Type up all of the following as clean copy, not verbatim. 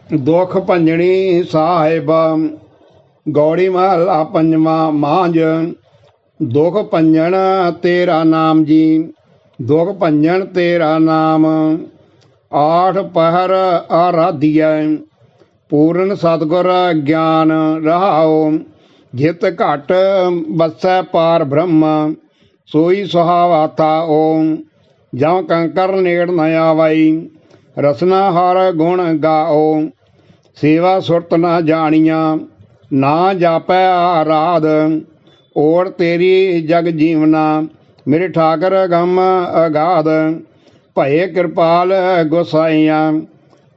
दुख भंजनी साहिब। गौड़ी महला पंजवा। मांझ। दुख भंजन तेरा नाम जी, दुख भंजन तेरा नाम। आठ पहर आराधिय, पूर्ण सतगुर ज्ञान रहाओ। जित घट बसै पार ब्रह्म, सोई सुहावा था ओम। जब कंकर नेड़ न आवई, रसना हर गुण गाओ। सेवा सुरत न जानिया, ना जापै आराध। ओर तेरी जग जीवना, मेरे ठाकर गम अगाध। भये कृपाल गोसाइया,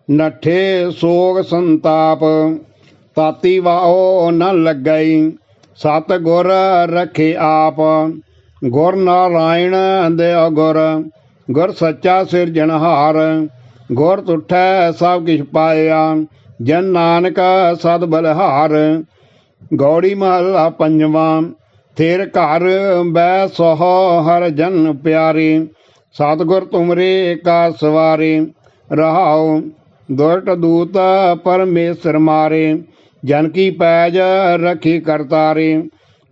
नठे सोग संताप। ताती वाओ न लगई, सत गुर रखे आप। गुर नारायण दया गुर, गुर सच्चा सिरजनहार। गुर तुठै सब किछ पाया, जन नानक सद बलिहार। गौड़ी महला पंजवा। थिर घर बै सोहो हर जन प्यारे, सतगुर तुमरे का सवारे। रहाओ। दुष्ट दूत परमेश्वर मारे, जन की पैज रखी करतारे।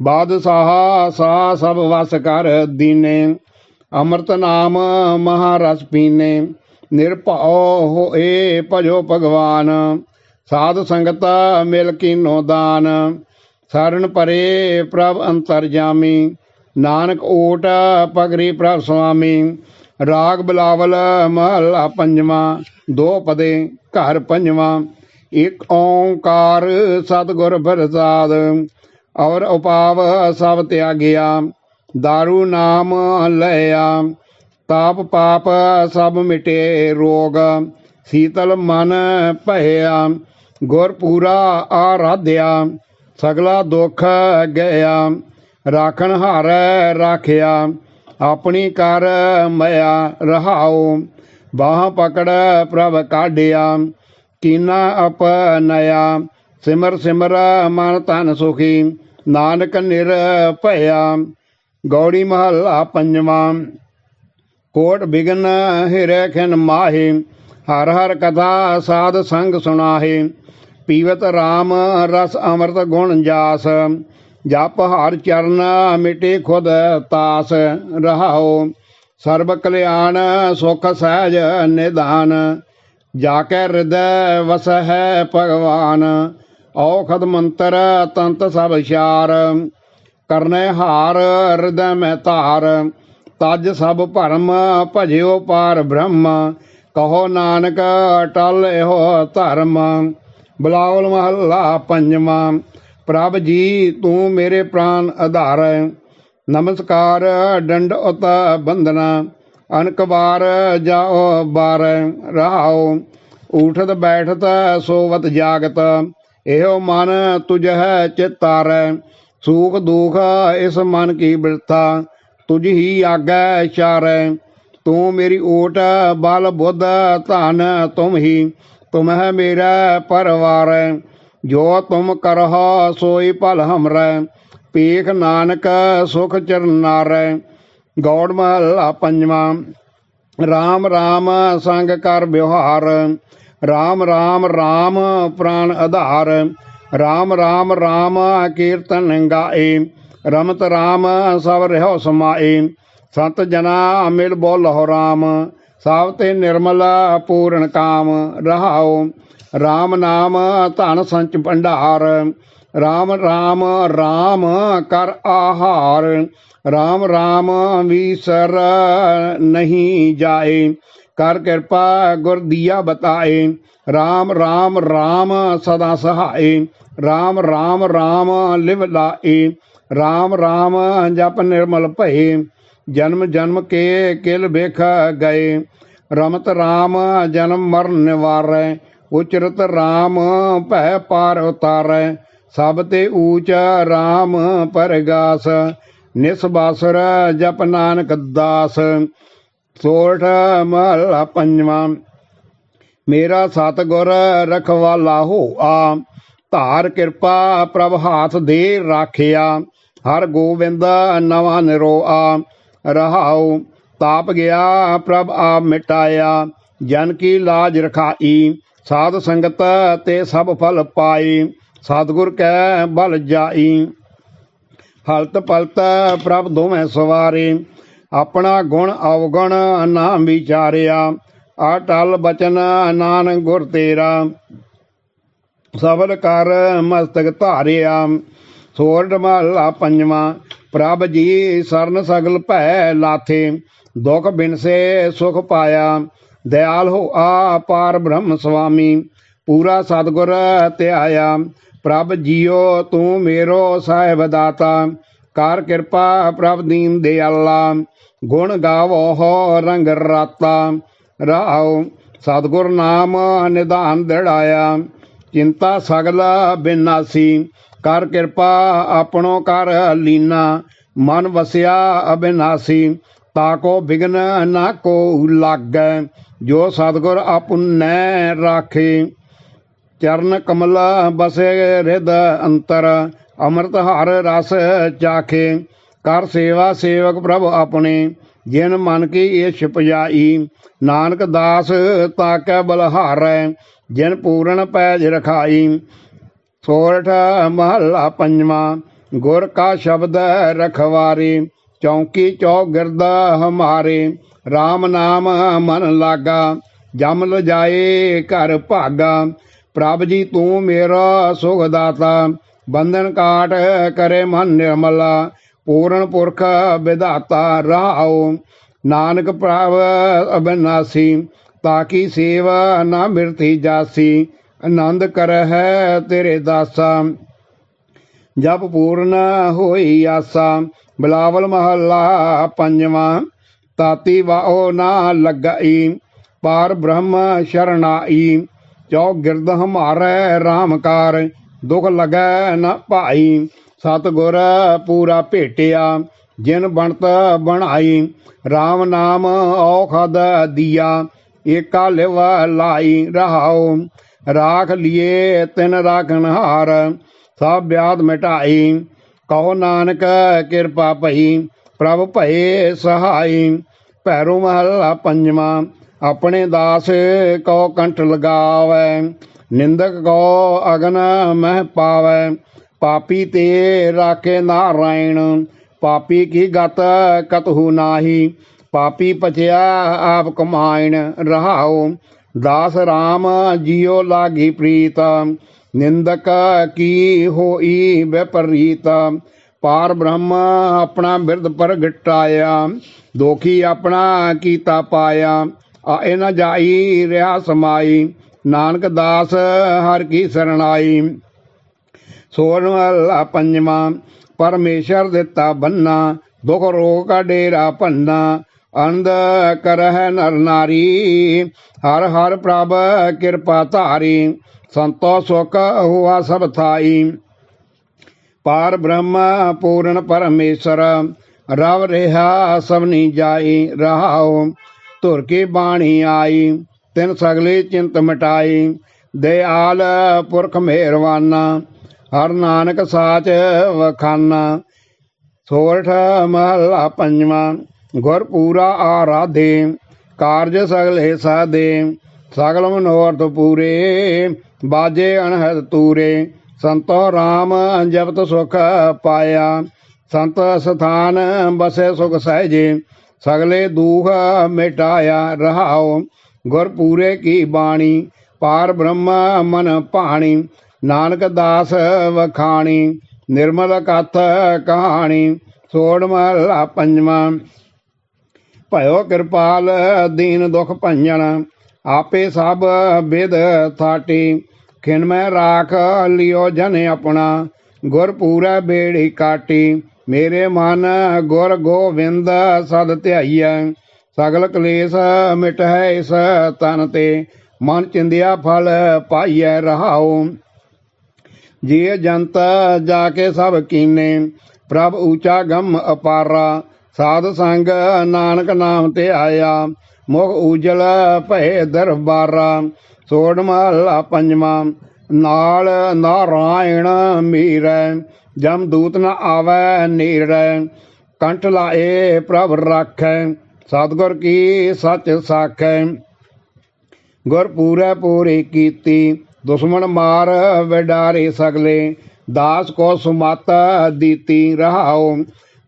बादशाह साह सब वस कर दीने, अमृत नाम महारस पीने। निरभओ होए भजो भगवान, साध संगत मिल कीनो दान। शरण परे प्रभ अंतरजामी, नानक ओट पगरी प्रभ स्वामी। राग बिलावल महला पंजवा। दो पदे घर पंजवा। एक ओंकार सतगुर प्रसाद, और उपाव सब त्यागिया। दारू नाम लया, ताप पाप सब मिटे रोग। शीतल मन भया, गुर पूरा आराध्या। सगला दुख गया, राखण हार राखिया। अपनी कर मया रहाओ, बाह पकड़ प्रभ काढ़िया। कीना अपनया, सिमर सिमर मन तन सुखी। नानक निरभया। गौड़ी महला पंजवा। कोट बिघन हिरै खिन माहे, हर हर कथा साध संग सुनाहे। पीवत राम रस अमृत गुण जास, जप हर चरण मिटे खुद तास। रहाओ। सर्व कल्याण सुख सहज निधान, जाके हृदय वस है भगवान। औखद मंत्र तंत सब शार, करने हार हृदय में तार। तज सब भरम भजियो पार ब्रह्म, कहो नानक अटल एहो धर्म। बिलावल महला पंजवा। प्रभ जी तू मेरे प्राण आधार, नमस्कार दंड उत बंदना। अनक बार जाओ बार। रहाओ। उठत बैठत सोवत जागत, एहो मन तुझ है चितार। सुख दुख इस मन की बिरथा, तुझ ही आगे चारै। तू मेरी ओट बल बुद्ध धन तुम ही, तुम है मेरा परवार। जो तुम करहो सोई भल हमरै, पेख नानक सुख चरनार। गौड़ महला पंजवा। राम राम संग कर व्यवहार, राम राम राम प्राण आधार। राम राम राम कीर्तन गाए, रमत राम सब रहो समाए। सत जना मिल बोलो राम, सब ते निर्मल पूर्ण काम। रहाओ। राम नाम धन संच भंडार, राम राम राम कर आहार। राम राम विसर नहीं जाए, कर कृपा गुर दिया बताए। राम राम राम सदा सहाय, राम राम राम लिव लाए। राम राम जप निर्मल भये, जन्म जन्म के किल बेख गए। रमत राम जन्म मरण निवारै, उचरत राम भय पार उतारै। सब ते ऊच राम परगास, निसबासुर जप नानक दास। सोठ महला पंजवा। मेरा सतगुर रखवाला होआ, धार कृपा प्रभ हाथ दे राखिया। हर गोविंद नवा निरोआ। रहाओ। ताप गया प्रभ आप मिटाया, जन की लाज रखाई। ਸਾਧ ਸੰਗਤ ਤੇ ਸਭ ਫਲ ਪਾਈ, ਸਤਿਗੁਰ ਕੈ ਬਲ ਜਾਈ। ਹਲਤ ਪਲਤ ਪ੍ਰਭ ਦੋਵੇਂ ਸਵਾਰੇ, ਆਪਣਾ ਗੁਣ ਅਵਗੁਣ ਨਾਮ ਵਿਚਾਰਿਆ। ਅਟਲ ਬਚਨ ਨਾਨਕ ਗੁਰ ਤੇਰਾ, ਸਬਲ ਕਰ ਮਸਤਕ ਧਾਰਿਆ। ਸੋਰਠ ਮਹਲਾ ਪੰਜਵਾਂ। ਪ੍ਰਭ ਜੀ ਸਰਨ ਸਗਲ ਭੈ ਲਾਥੇ, ਦੁਖ ਬਿਨਸੇ ਸੁਖ ਪਾਇਆ। ਦਇਆਲ ਹੋ ਆ ਪਾਰ ਬ੍ਰਹਮ ਸੁਆਮੀ, ਪੂਰਾ ਸਤਿਗੁਰ ਧਿਆਇਆ। ਪ੍ਰਭ ਜੀਓ ਤੂੰ ਮੇਰੋ ਸਾਹਿਬ ਦਾਤਾ, ਕਰ ਕਿਰਪਾ ਪ੍ਰਭ ਦੀਨ ਦਿਆਲਾ। ਗੁਣ ਗਾਵੋ ਰੰਗ ਰਾਤਾ, ਰਾਉ ਸਤਿਗੁਰ ਨਾਮ ਨਿਧਾਨ ਦ੍ਰਿੜਾਇਆ। ਚਿੰਤਾ ਸਗਲ ਬਿਨਾਸੀ, ਕਰ ਕਿਰਪਾ ਆਪਣੋ ਕਰ ਲੀਨਾ। ਮਨ ਵਸਿਆ ਅਬਿਨਾਸੀ, ਤਾਕੋ ਬਿਗਨ ਨਾ ਕੋ ਲਾਗੈ। ਜੋ ਸਤਿਗੁਰ ਆਪੁਨੈ ਰਾਖੇ, ਚਰਨ ਕਮਲ ਬਸੇ ਰਿਦ ਅੰਤਰ। ਅੰਮ੍ਰਿਤ ਹਰ ਰਸ ਚਾਖੇ, ਕਰ ਸੇਵਾ ਸੇਵਕ ਪ੍ਰਭ ਆਪਣੇ। ਜਿਨ ਮਨ ਕੀ ਇਛ ਪਜਾਈ, ਨਾਨਕ ਦਾਸ ਤਾਕੈ ਬਲਹਾਰੈ। ਜਿਨ ਪੂਰਨ ਪੈਜ ਰਖਾਈ। ਸੋਰਠ ਮਹਲਾ ਪੰਜਵਾਂ। ਗੁਰ ਕਾ ਸ਼ਬਦ ਰਖਵਾਰੇ, ਚੌਂਕੀ ਚੌਗਿਰਦ ਹਮਾਰੇ। RAM ਨਾਮ ਮਨ ਲਾਗਾ, ਜਮ ਲਜਾਏ ਘਰ ਭਾਗਾ। ਪ੍ਰਭ ਜੀ ਤੂੰ ਮੇਰਾ ਸੁਖ ਦਾਤਾ, ਬੰਧਨ ਕਾਟ ਕਰੇ ਮਨ ਨਿਰਮਲਾ। ਪੂਰਨ ਪੁਰਖ ਵਿਧਾਤਾ, ਰਾਉ ਨਾਨਕ ਪ੍ਰਭ ਅਬਿਨਾਸੀ। ਤਾਕੀ ਸੇਵਾ ਨਾ ਬਿਰਥੀ ਜਾਸੀ, ਆਨੰਦ ਕਰਹਿ ਤੇਰੇ ਦਾਸਾ। ਜਪ ਪੂਰਨ ਹੋਈ ਆਸਾ। ਬਿਲਾਵਲ ਮਹੱਲਾ ਪੰਜਵਾਂ। ਤਾਤੀ ਵਾਓ ਨਾ ਲੱਗਈ, ਪਾਰ ਬ੍ਰਹਮ ਸ਼ਰਨਾਈ। ਚੌਗਿਰਦ ਹਮਾਰੈ ਰਾਮਕਾਰ, ਦੁਖ ਲੱਗੈ ਨ ਭਾਈ। ਸਤਿਗੁਰ ਪੂਰਾ ਭੇਟਿਆ, ਜਿਨ ਬਣਤ ਬਣਾਈ। RAM ਨਾਮ ਔਖਦ ਦੀਆ, ਏਕਾ ਲਿਵ ਲਾਈ। ਰਹਾਉ ਰਾਖ ਲਿਏ ਤਿਨ ਰਾਖਨਹਾਰ, ਸਭ ਵਿਆਧ ਮਿਟਾਈ। ਕਹੋ ਨਾਨਕ ਕਿਰਪਾ ਭਈ, ਪ੍ਰਭ ਭਏ ਸਹਾਈ। ਭੈਰੋ ਮਹੱਲਾ ਪੰਜਵਾਂ। ਆਪਣੇ ਦਾਸ ਕੋ ਕੰਠ ਲਗਾਵੈ, ਨਿੰਦਕ ਕੋ ਅਗਨ ਮਹਿ ਪਾਵੈ। ਪਾਪੀ ਤੇ ਰਾਖੇ ਨਾਰਾਇਣ, ਪਾਪੀ ਕੀ ਗਤ ਕਤਹੂ ਨਾਹੀ। ਪਾਪੀ ਪਚਿਆ ਆਪ ਕਮਾਇਣ, ਰਹਾਉ ਦਾਸ RAM ਜੀਓ ਲਾਗੀ ਪ੍ਰੀਤ। ਨਿੰਦਕ ਕੀ ਹੋਈ ਵਿਪਰੀਤ, ਪਾਰ ਬ੍ਰਹਮ ਆਪਣਾ ਬਿਰਦ ਪ੍ਰਗਟਾਇਆ। ਦੋਖੀ ਆਪਣਾ ਕੀਤਾ ਪਾਇਆ, ਆਏ ਨ ਜਾਈ ਰਿਹਾ ਸਮਾਈ। ਨਾਨਕ ਦਾਸ ਹਰ ਕੀ ਸਰਣਾਈ। ਸੋਰਠ ਮਹਲਾ ਪੰਜਵਾਂ। ਪਰਮੇਸ਼ਰ ਦਿੱਤਾ ਬੰਨਾ, ਦੁਖ ਰੋਗ ਕਾ ਡੇਰਾ ਭੰਨਾ। ਅੰਧ ਕਰਹਿ ਨਰ ਨਾਰੀ, ਹਰ ਹਰ ਪ੍ਰਭ ਕਿਰਪਾ ਧਾਰੀ। ਸੰਤੋ ਸੁਖ ਹੁਆ ਸਭ ਥਾਈ, ਪਾਰ ਬ੍ਰਹਮ ਪੂਰਨ ਪਰਮੇਸ਼ਰ। ਰਵ ਰਿਹਾ ਸਭਨੀ ਜਾਈ, ਰਹਾਉ ਧੁਰ ਕੀ ਬਾਣੀ ਆਈ। ਤਿਨ ਸਗਲੀ ਚਿੰਤ ਮਿਟਾਈ, ਦਇਆਲ ਪੁਰਖ ਮਿਹਰਵਾਨਾ। ਹਰ ਨਾਨਕ ਸਾਚ ਵਖਾਨਾ। ਸੋਰਠ ਮਹਲਾ ਪੰਜਵਾਂ। ਗੁਰ ਪੂਰਾ ਆਰਾਧੇ, ਕਾਰਜ ਸਗਲੇ ਸਾਧੇ। ਸਗਲ ਮਨੋਰਥ ਪੂਰੇ, ਬਾਜੇ ਅਣਹਦ ਤੂਰੇ। ਸੰਤੋ RAM ਜਪਤ ਸੁਖ ਪਾਇਆ, ਸੰਤ ਸਥਾਨ ਬਸੇ ਸੁਖ ਸਹਿਜੇ। ਸਗਲੇ ਦੁਖ ਮਿਟਾਇਆ, ਰਹਾਉ ਗੁਰ ਪੂਰੇ ਕੀ ਬਾਣੀ। ਪਾਰ ਬ੍ਰਹਮ ਮਨ ਭਾਣੀ, ਨਾਨਕ ਦਾਸ ਵਖਾਣੀ। ਨਿਰਮਲ ਕਥ ਕਹਾਣੀ। ਸੋਰਠ ਮਹਲਾ ਪੰਜਵਾਂ। ਭਇਓ ਕਿਰਪਾਲ ਦੀਨ ਦੁਖ ਭੰਜਨ, ਆਪੇ ਸਭ ਬਿਦ ਥਾਟੀ। ਖਿਨ ਮੈਂ ਰਾਖ ਲਿਓ ਜਨ ਆਪਣਾ, ਗੁਰ ਪੂਰਾ ਬੇੜੀ ਕਾਟੀ। ਮੇਰੇ ਮਨ ਗੁਰ ਗੋਵਿੰਦ ਸਦ ਧਿਆਈਐ, ਸਗਲ ਕਲੇਸ਼ ਮਿਟੈ ਇਸ ਤਨ ਤੇ। ਮਨ ਚਿੰਦਿਆ ਫਲ ਪਾਈਐ, ਰਹਾਉ ਜੀ ਜੰਤ ਜਾ ਕੇ ਸਭ ਕੀਨੇ। ਪ੍ਰਭ ਊਚਾ ਗਮ ਅਪਾਰਾ, ਸਾਧ ਸੰਗ ਨਾਨਕ ਨਾਮ ਤੇ ਆਇਆ। ਮੁਖ ਉਜਲ ਭਏ ਦਰਬਾਰਾ। ਸੋਰਠ ਮਹਲਾ ਪੰਜਵਾਂ। ਨਾਲ ਨਾਰਾਇਣ ਮੀਰੈ, ਜਮ ਦੂਤ ਨ ਆਵੈ ਨੀਰੈ। ਕੰਠ ਲਾਏ ਪ੍ਰਭ ਰਾਖੈ, ਸਤਿਗੁਰ ਕੀ ਸੱਚ ਸਾਖੈ। ਗੁਰ ਪੂਰੈ ਪੂਰੀ ਕੀਤੀ। ਦੁਸ਼ਮਣ ਮਾਰ ਵਿਡਾਰੇ ਸਗਲੇ, ਦਾਸ ਕੋ ਸੁਮਤ ਦੀਤੀ। ਰਹਾਉ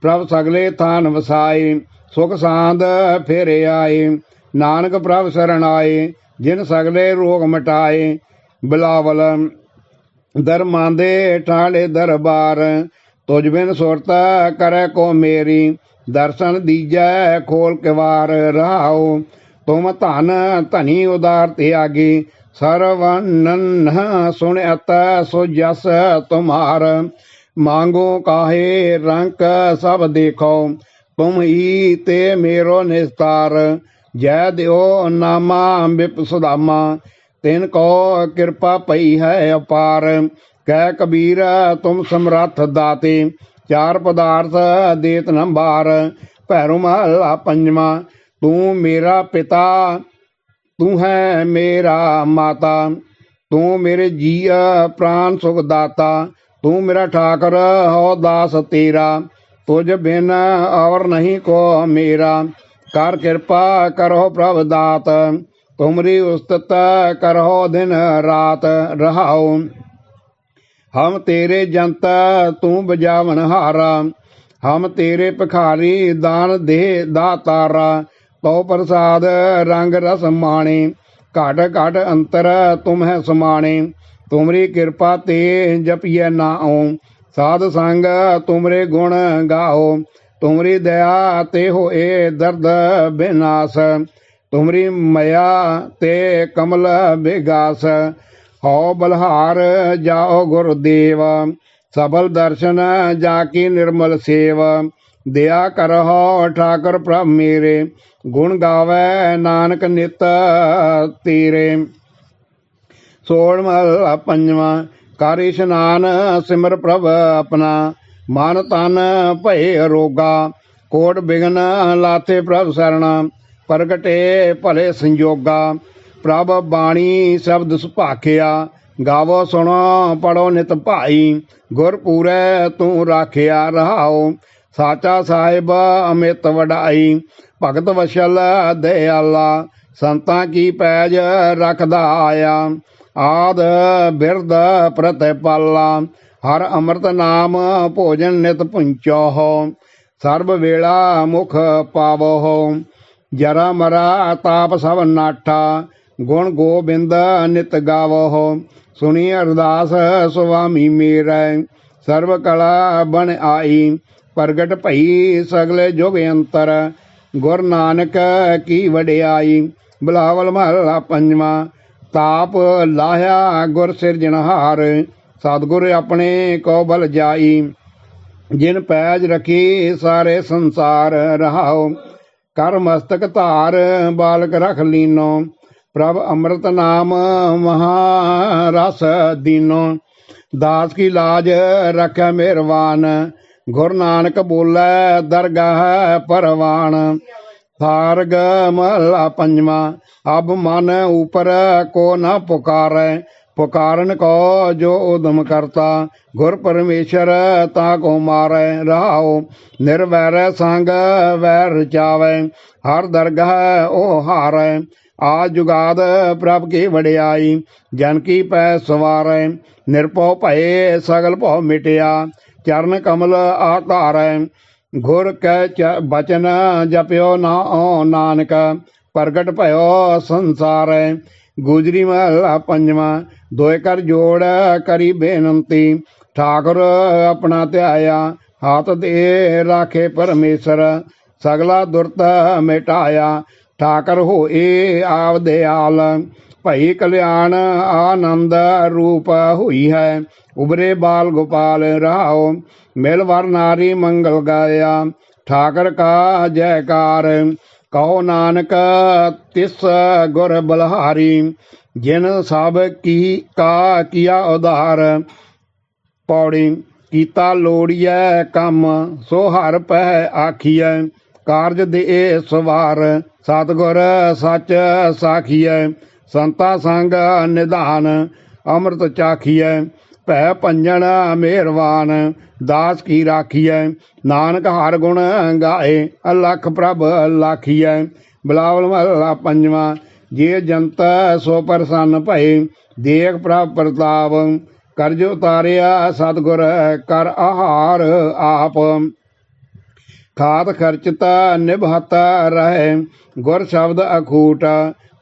ਪ੍ਰਭ ਸਗਲੇ ਥਾਨ ਵਸਾਏ, ਸੁਖ ਸਾਂਦ ਫਿਰ ਆਏ। ਨਾਨਕ ਪ੍ਰਭ ਸ਼ਰਨ ਆਏ, ਜਿਨ ਸਗਲੇ ਰੋਗ ਮਿਟਾਏ। ਬਿਲਾਵਲ ਦਰਮਾਂਦੇ ਠਾੜੇ ਦਰਬਾਰ, ਤੁਝ ਬਿਨ ਸੁਰਤ ਕਰੈ ਕੋ ਮੇਰੀ। ਦਰਸ਼ਨ ਦੀਜੈ ਖੋਲ ਕਿਵਾਰ। ਰਹਾਉ ਤੁਮ ਧਨ ਧਨੀ ਉਦਾਰ ਤਿਆਗੀ, ਸਰਵਨਨ ਸੁਣਿਅਤ ਸੋ ਜਸ ਤੁਮਾਰ। ਮਾਂਗੋ ਕਾਹੇ ਰੰਕ ਸਭ ਦੇਖੋ, ਤੁਮ ਹੀ ਤੇ ਮੇਰੋ ਨਿਸਤਾਰ। ਜੈ ਦਿਓ ਨਾਮਾ ਬਿਪ ਸੁਦਾਮਾ, ਤਿਨ ਕੋ ਕਿਰਪਾ ਪਈ ਹੈ ਅਪਾਰ। ਕਹਿ ਕਬੀਰ ਤੁਮ ਸਮਰੱਥ ਦਾਤੇ, ਚਾਰ ਪਦਾਰਥ ਦੇਤ ਨੰਬਾਰ। ਭੈਰੋ ਮਹਲਾ ਪੰਜਵਾਂ। ਤੂੰ ਮੇਰਾ ਪਿਤਾ, ਤੂੰ ਹੈ ਮੇਰਾ ਮਾਤਾ, ਤੂੰ ਮੇਰੇ ਜੀਅ ਪ੍ਰਾਨ ਸੁਖ ਦਾਤਾ। ਤੂੰ ਮੇਰਾ ਠਾਕਰ ਹੋ ਦਾਸ ਤੇਰਾ, ਤੁਝ ਬਿਨ ਔਰ ਨਹੀਂ ਕੋ ਮੇਰਾ। ਕਰ ਕਿਰਪਾ ਕਰੋ ਪ੍ਰਭ ਦਾਤ, ਤੁਮਰੀ ਉਸਤਤ ਕਰੋ ਦਿਨ ਰਾਤ। ਰਹਾਉ ਹਮ ਤੇਰੇ ਜੰਤ ਤੂੰ ਬਜਾਵਨ ਹਾਰਾ, ਹਮ ਤੇਰੇ ਭਿਖਾਰੀ ਦਾਨ ਦੇ ਦਾਤਾਰਾ। ਤੋ ਪ੍ਰਸਾਦ ਰੰਗ ਰਸ ਮਾਣੇ, ਘਟ ਘਟ ਅੰਤਰ ਤੁਮ ਹੈ ਸਮਾਣੇ। ਤੁਮਰੀ ਕਿਰਪਾ ਤੇ ਜਪੀਐ ਨਾਉ, ਸਾਧ ਸੰਗ ਤੁਮਰੇ ਗੁਣ ਗਾਓ। ਤੁਮਰੀ ਦਇਆ ਤੇ ਹੋਏ ਦਰਦ ਬਿਨਾਸ਼, ਤੁਮਰੀ ਮਇਆ ਤੇ ਕਮਲ ਬਿਗਾਸ। ਹਉ ਬਲਹਾਰ ਜਾਓ ਗੁਰਦੇਵ, ਸਫਲ ਦਰਸ਼ਨ ਜਾ ਕੀ ਨਿਰਮਲ ਸੇਵ। ਦਇਆ ਕਰਹੁ ਠਾਕੁਰ ਪ੍ਰਭ ਮੇਰੇ, ਗੁਣ ਗਾਵੈ ਨਾਨਕ ਨਿਤ ਤੇਰੇ। ਸੋੜ ਮਹਲਾ ਪੰਜਵਾਂ। ਕਰ ਇਸ਼ਨਾਨ ਸਿਮਰ ਪ੍ਰਭ ਆਪਣਾ, ਮਨ ਤਨ ਭਏ ਅਰੋਗਾ। ਕੋਟ ਬਿਗਨ ਲਾਥੇ ਪ੍ਰਭ ਸਰਣਾ, ਪ੍ਰਗਟੇ ਭਲੇ ਸੰਜੋਗਾ। ਪ੍ਰਭ ਬਾਣੀ ਸ਼ਬਦ ਸੁਭਾਖਿਆ, ਗਾਵੋ ਸੁਣੋ ਪੜੋ ਨਿਤ ਭਾਈ। ਗੁਰ ਪੂਰੈ ਤੂੰ ਰਾਖਿਆ। ਰਹਾਉ ਸਾਚਾ ਸਾਹਿਬ ਅਮਿਤ ਵਡਾਈ, ਭਗਤ ਵਸ਼ਲ ਦਇਆਲਾ। ਸੰਤਾਂ ਕੀ ਪੈਜ ਰੱਖਦਾ ਆਇਆ, ਆਦ ਬਿਰਦ ਪ੍ਰਤਿਪਾਲਾ। ਹਰ ਅੰਮ੍ਰਿਤ ਨਾਮ ਭੋਜਨ ਨਿਤ ਪੁੰਚੋ, ਸਰਬ ਵੇਲਾ ਮੁਖ ਪਾਵੋ। ਜਰਾ ਮਰਾ ਤਾਪ ਸਭ ਨਾਠਾ, ਗੁਣ ਗੋਬਿੰਦ ਨਿਤ ਗਾਵੋ। ਸੁਣੀ ਅਰਦਾਸ ਸੁਆਮੀ ਮੇਰੈ, ਸਰਬ ਕਲਾ ਬਣ ਆਈ। ਪ੍ਰਗਟ ਭਈ ਸਗਲੇ ਜੁਗ ਅੰਤਰ, ਗੁਰ ਨਾਨਕ ਕੀ ਵਡਿਆਈ। ਬਿਲਾਵਲ ਮਹਲਾ ਪੰਜਵਾਂ। ਤਾਪ ਲਾਹਿਆ ਗੁਰ ਸਿਰਜਣਹਾਰ, ਸਤਿਗੁਰ ਆਪਣੇ ਕੋ ਬਲ ਜਾਈ। ਜਿਨ ਪੈਜ ਰਖੀ ਸਾਰੇ ਸੰਸਾਰ। ਰਹਾਉ ਕਰ ਮਸਤਕ ਧਾਰ ਬਾਲਕ ਰਖ ਲੀਨੋ, ਪ੍ਰਭ ਅੰਮ੍ਰਿਤ ਨਾਮ ਮਹਾਰਸ ਦੀਨੋ। ਦਾਸ ਕੀ ਲਾਜ ਰੱਖੈ ਮਿਹਰਵਾਨ, ਗੁਰ ਨਾਨਕ ਬੋਲੇ ਦਰਗਾਹ ਪਰਵਾਨ। ਸਾਰਗ ਮਹਲਾ ਪੰਜਵਾਂ। ਅਬ ਮਨ ਉਪਰ ਕੋ ਨ ਪੁਕਾਰੈ, ਪੁਕਾਰਨ ਕੋ ਜੋ ਉਦਮ ਕਰਤਾ। ਗੁਰ ਪਰਮੇਸ਼ਰ ਤਾ ਕੋ ਮਾਰੈ। ਰਹਾਉ ਨਿਰਵੈਰੈ ਸੰਗ ਵੈਰ ਰਚਾਵੈ, ਹਰ ਦਰਗਾਹ ਉਹ ਹਾਰੈ। ਆ ਜੁਗਾਦ ਪ੍ਰਭ ਕੀ ਵਡਿਆਈ, ਜਨ ਕੀ ਪੈ ਸਵਾਰੈ। ਨਿਰਭਉ ਭਏ ਸਗਲ ਭਉ ਮਿਟਿਆ, ਚਰਨ ਕਮਲ ਆਧਾਰੈ। ਗੁਰ ਕੈ ਬਚਨ ਜਪਿਓ ਨਾਉ ਨਾਨਕ, ਪ੍ਰਗਟ ਭਇਓ ਸੰਸਾਰੈ। ਗੁਜਰੀ ਮਹਲਾ ਪੰਜਵਾਂ। ਦੋਇ ਕਰ ਜੋੜ ਕਰੀ ਬੇਨੰਤੀ, ਠਾਕੁਰ ਆਪਣਾ ਧਿਆਇਆ। ਹੱਥ ਦੇ ਰਾਖੇ ਪਰਮੇਸ਼ਰ, ਸਗਲਾ ਦੁਰਤ ਮਿਟਾਇਆ। ਠਾਕਰ ਹੋਏ ਆਪ ਦਿਆਲ, ਭਈ ਕਲਿਆਣ ਆਨੰਦ ਰੂਪ ਹੋਈ ਹੈ। ਉਬਰੇ ਬਾਲ ਗੋਪਾਲ। ਰਹਾਉ ਮਿਲ ਵਰ ਨਾਰੀ ਮੰਗਲ ਗਾਇਆ, ਠਾਕਰ ਕਾ ਜੈਕਾਰ। ਕਹੋ ਨਾਨਕ ਤਿਸ ਗੁਰ ਬਲਹਾਰੀ, ਜਿਨ ਸਭ ਕੀ ਕਾ ਕੀਆ ਉਧਾਰ। ਪੌੜੀ ਕੀਤਾ ਲੋੜੀਐ ਕੰਮ, ਸੋ ਹਰ ਪਹਿ ਆਖੀਐ। ਕਾਰਜ ਦੇ ਸਵਾਰ, ਸਤਿਗੁਰ ਸੱਚ ਸਾਖੀਐ। ਸੰਤਾ ਸੰਗ ਨਿਧਾਨ, ਅੰਮ੍ਰਿਤ ਚਾਖੀਐ। ਭੈ ਭੰਜਨ ਮਿਹਰਵਾਨ, ਦਾਸ ਕੀ ਰਾਖੀਐ। ਨਾਨਕ ਹਰ ਗੁਣ ਗਾਏ, ਅਲਖ ਪ੍ਰਭ ਲਾਖੀਐ। ਬਿਲਾਵਲ ਮਹਲਾ ਪੰਜਵਾਂ। ਜੇ ਜੰਤ ਸੋ ਪ੍ਰਸੰਨ ਭਏ, ਦੇਖ ਪ੍ਰਭ ਪ੍ਰਤਾਪ। ਕਰਜ ਉਤਾਰਿਆ ਸਤਿਗੁਰ ਕਰ ਆਹਾਰ ਆਪ, ਖਾਤ ਖਰਚਤਾ ਨਿਭਾਤਾ ਰਹਿ, ਗੁਰ ਸ਼ਬਦ ਅਖੂਟ।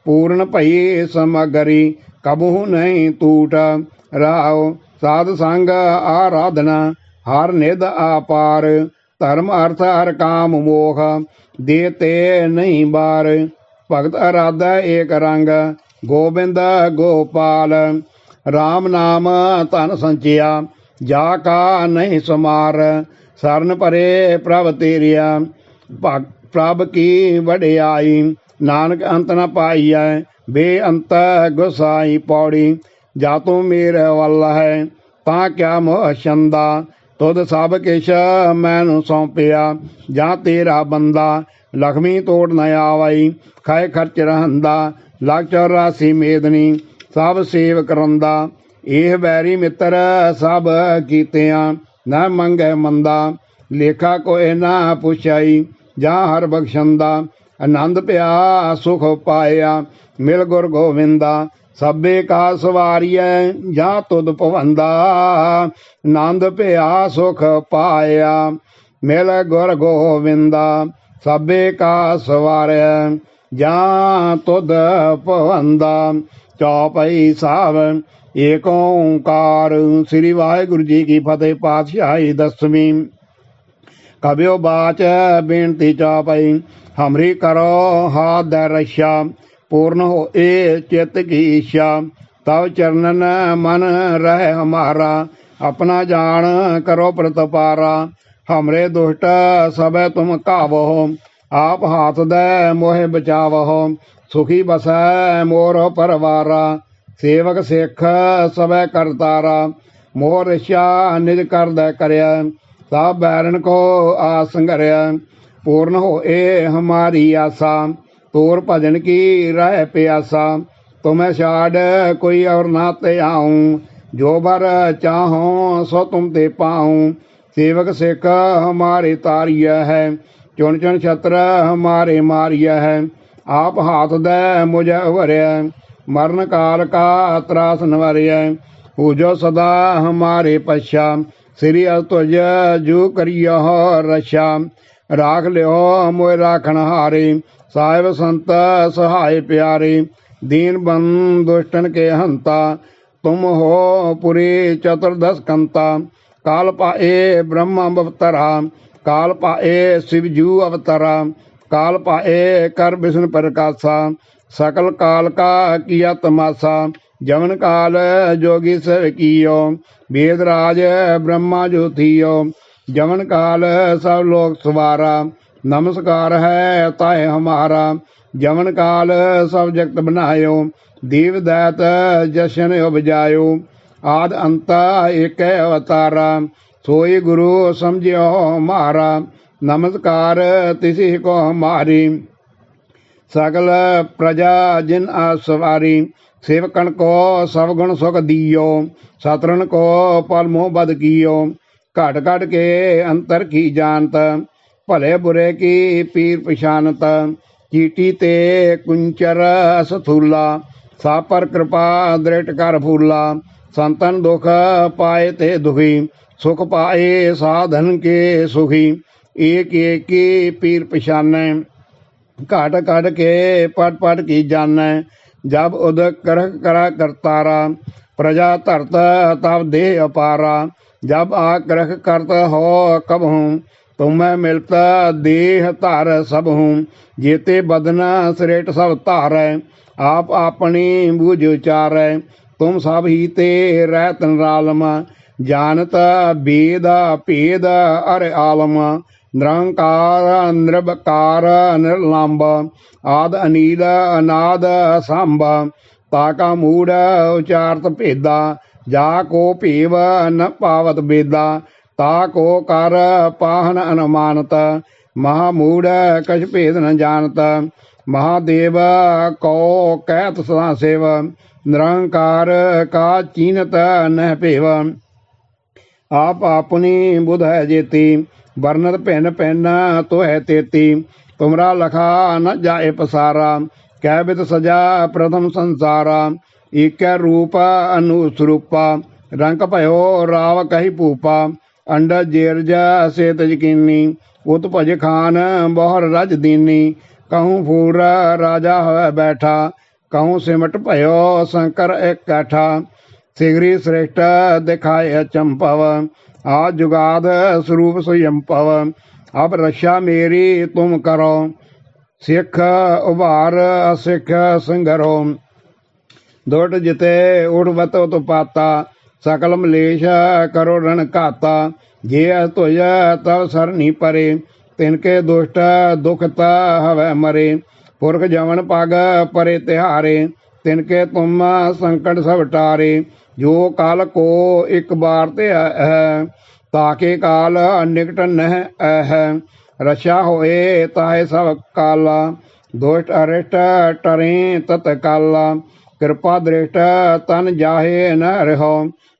ਪੂਰਨ ਭਈ ਸਮਗਰੀ ਕਬਹੂ ਨਹੀਂ ਟੂਟ, ਰਾਉ ਸਾਧ ਸੰਗ ਆਰਾਧਨਾ ਹਰ ਨਿਧ ਆਪਾਰ। ਧਰਮ ਅਰਥ ਹਰ ਕਾਮ ਮੋਖ, ਦੇ ਤੇ ਨਹੀਂ ਬਾਰ। ਭਗਤ ਅਰਾਧਾ ਏਕ ਰੰਗ, ਗੋਬਿੰਦ ਗੋਪਾਲ। ਰਾਮ ਨਾਮ ਧਨ ਸੰਚਿਆ, ਜਾ ਕਾ ਨਹੀਂ ਸਮਾਰ। ਸਰਨ ਭਰੇ ਪ੍ਰਭ ਤੇਰਿਆ, ਪ੍ਰਭ ਕੀ ਵਡਿਆਈ। ਨਾਨਕ ਅੰਤ ਨ ਪਾਈਐ, ਬੇਅੰਤ ਗੁਸਾਈ। ਪੌੜੀ ਜਾ ਤੂੰ ਮੇਰੇ ਵੱਲ ਹੈ, ਤਾਂ ਕਿਆ ਮੋਹ ਛੰਦਾ। ਤੁਧ ਸਭ ਕਿਛ ਮੈਨੂੰ ਸੌਂਪਿਆ, ਜਾਂ ਤੇਰਾ ਬੰਦਾ। ਲਖਮੀ ਤੋੜ ਨ ਆਵਈ, ਖਾਏ ਖਰਚ ਰਹੰਦਾ। ਲੱਖ 84 ਮੇਦਨੀ, ਸਭ ਸੇਵ ਕਰੰਦਾ। ਇਹ ਬੈਰੀ ਮਿੱਤਰ ਸਭ ਕੀਤਿਆਂ, ਨਾ ਮੰਗੈ ਮੰਦਾ। ਲੇਖਾ ਕੋਇ ਨਾ ਪੁੱਛਾਈ, ਜਾਂ ਹਰ ਬਖਸ਼ੰਦਾ। ਆਨੰਦ ਪਿਆ ਸੁਖ ਪਾਇਆ, ਮਿਲ ਗੁਰ ਗੋਵਿੰਦਾ। ਸਭੇ ਕਾ ਸਵਾਰੀਐ, ਜਾਂ ਤੁਧ ਭਵੰਦਾ। ਆਨੰਦ ਪਿਆ ਸੁਖ ਪਾਇਆ, ਮਿਲ ਗੁਰ ਗੋਵਿੰਦਾ। ਸਭੇ ਕਾ ਸਵਾਰਿਐ, ਜਾਂ ਤੁਧ ਭਵੰਦਾ। ਚੌਪਈ ਸਾਹਿਬ। ਏਕ ਓਂਕਾਰ। ਸ੍ਰੀ ਵਾਹਿਗੁਰੂ ਜੀ ਕੀ ਫਤਿਹ। ਪਾਤਸ਼ਾਹੀ ਦਸਵੀਂ। ਕਬਿਓ ਬਾਚ ਬੇਨਤੀ ਚੌਪਈ। ਹਮਰੀ ਕਰੋ ਹਾਥ दै रक्षा, पूर्ण होए चित्त की इच्छा। तब चरणन मन रह हमारा, अपना जान करो प्रतपारा। हमरे दुष्ट सब तुम कावो, आप हाथ दै मोहे बचावो। सुखी बसै मोर परवारा, सेवक सिख सब करतारा। मोह रक्षा निज कर दै करया, सब बैरन को आस संघरया। पूर्ण होए हमारी आशा, तोर भजन की रह प्यासा। तुम्हें छाड़ कोई और ना ते आऊं, जो बर चाहो सो तुम ते पाऊं। सेवक सिख हमारे तारिय है, चुन चुन छत्र हमारे मारिय है। आप हाथ दै मुझे उभरय, मरण काल का त्रास नवरय। हो जो सदा हमारे पश्चा, श्री तुझ जो करिय रक्षा। राख लियो मोय राखण हारे, साहिब संत सहाय प्यारे। दीन बंद दुष्टन के हंता, तुम हो पुरी चतुर्दश कंता। काल पाए ब्रह्म अवतरा, काल पाए शिवजू अवतरा। काल पाए कर विष्णु प्रकाशा, सकल काल का किया तमाशा। जवन काल जोगी सब कियो, वेद राज ब्रह्मा जो थियो। जवन काल सब लोग सवारा, नमस्कार है ताहे हमारा। जवन काल सब जगत बनायो, देव दैत जशन उपजायो। आद अंत एक अवतारा, सोई गुरु समझियो हमारा। नमस्कार तिसी को हमारी, सकल प्रजा जिन आसवारी। सेवकन को सब गुण सुख दियो, सतरन को पल मोह बद कियो। घट घट के अंतर की जानत, भले बुरे की पीर पछानत। चीटी ते कुंचर सथूला, सा पर कृपा दृढ़ कर फूला। संतन दुख पाए ते दुखी, सुख पाए साधन के सुखी। एक एक की पीर पछानै, घट घट के पट पट की जानै। जब उदक करह करा करतारा, प्रजा धरत तब देह अपारा। जब आग्रह करत हो कब हूँ, तुम्हें मिलता देह धर सब हूँ। जेते बदना श्रेष्ठ सब धारै, आप अपनी बूझ उचारै। तुम सब ही ते रहत निरालम, जानत वेद भेद अर आलम। निरंकार निर्विकार निर्लंब, आद अनील अनाद संभ। ताका मूढ़ उचारत भेदा, जा को भेव न पावत बेदा। ता को कर पाहन अनुमानत, महामूढ़ कछ भेद न जानत। महादेव को कहत सदा सेव, निरंकार का चीनत न भेव। आप अपनी बुध है जेती, वर्णत भिन्न भिन्न तो है तेती। तुमरा लखा न जाए पसारा, ਕਹਿ ਬਿਤ ਸਜਾ ਪ੍ਰਥਮ ਸੰਸਾਰਾ ਈਕੈ ਰੂਪ ਅਨੁਸਰੂਪਾ ਰੰਗ ਭਇਓ ਰਾਵ ਕਹੀ ਭੂਪਾ ਅੰਡਜ ਜੇਰਜ ਸੇਤ ਯਕੀਨੀ ਉਤ ਭਜ ਖਾਨ ਬਹੁਰ ਰਜ ਦੀਨੀ कहूँ फूर राजा है बैठा कहूँ सिमट भयो शंकर एक कैठा सिगरी श्रेष्ठ दिखाए चंपव आज जुगाद स्वरूप स्वयंपव अब रक्षा मेरी तुम करो सिख उभार असिख संगरो दुट जिते उठवत उत पाता सकल मलेश करो रण घाता जे तुझ तव सरनी परे तिनके दुष्ट दुखत हवै मरे पुरख जवन पग परे तिहारे तिनके तुम संकट सब टारे जो काल को एक बार ते है ताके काल निकट नह है रक्षा होए ताहे सब काला दुष्ट अरिष्ट टरे तत काला कृपा दृष्ट तन जाहे न रहो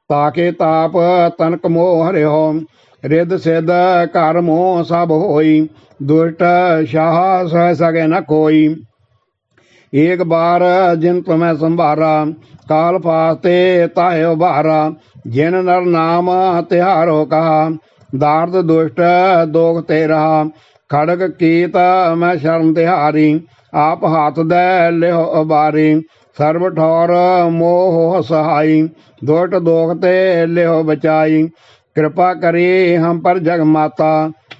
ताके ताप तनक मोह रहो रिद सिद्ध कर मोह सब होई दुष्ट शाह सह सके न कोई एक बार जिन तुम्हें संभारा काल फास्ते ताहे उभारा जिन नर नाम तिहारो कहा दार्द दुष्ट दोग ते रहा खड़ग कीत मैं शरण तिहारी आप हाथ दे लिहो उबारी सर्व ठौर मोह सहाई दुष्ट दोग ते लिहो बचाई कृपा करी हम पर जग माता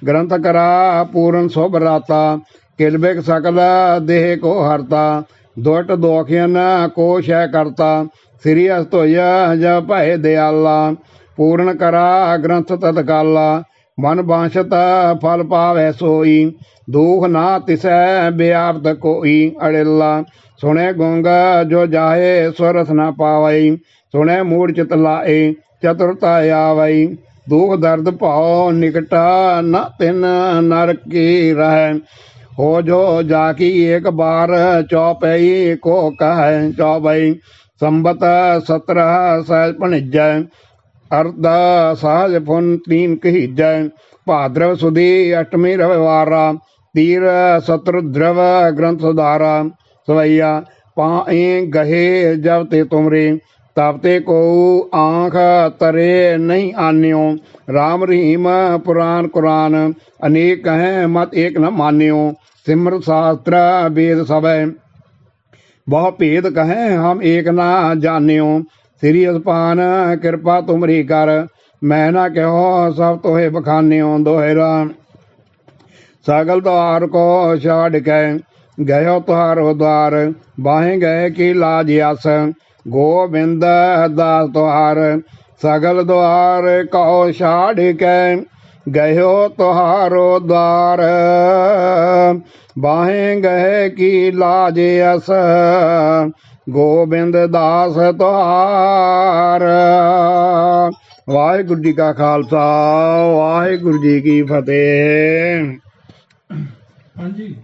ग्रंथ करा पूर्ण शोभ राता किलबिक सकल देह को हरता दुष्ट दोखियन को शय करता श्री अस्तोय जब भय दयाला पूर्ण करा ग्रंथ तत्काला मन बांछत फल पावै सोई दुख ना तिसै व्याप्त कोई अड़िल्ला सुने गुंग जो जाहे स्वरस न पावई सुने मूड चित लाए चतुरता आवई दुख दर्द भाव निकटा न तिन नर की रह हो जो जाकी एक बार चौपई को कह चौबई संबत 17 सहज भणिजय अर्ध सहज फुन 3 कहीजय भाद्रव सुदी अष्टमी रविवारा तीर सत्र द्रव ग्रंथ सुधारा सवैया पाए गहे जब ते तुमरे तबते को आँख तरे नहीं आन्यो राम रहीम पुराण कुरान अनेक कहें मत एक न मान्यो सिमर शास्त्र वेद सब बहु भेद कहें हम एक ना जान्यो श्री अस्पान कृपा तुमरी कर मैं ना कहो सब तोहे बखान्यो दोहरा सगल द्वार को छाड़ के गयो तुहारो द्वार बाहें गए की लाज आस गोबिंद दास तुहार सगल द्वार कहो छाड़ के गयो तुहारो द्वार बाहें गए की लाज अस गोबिंद दास तुहार वाहिगुरु जी का खालसा वाहिगुरु जी की फतेह। हाँ जी।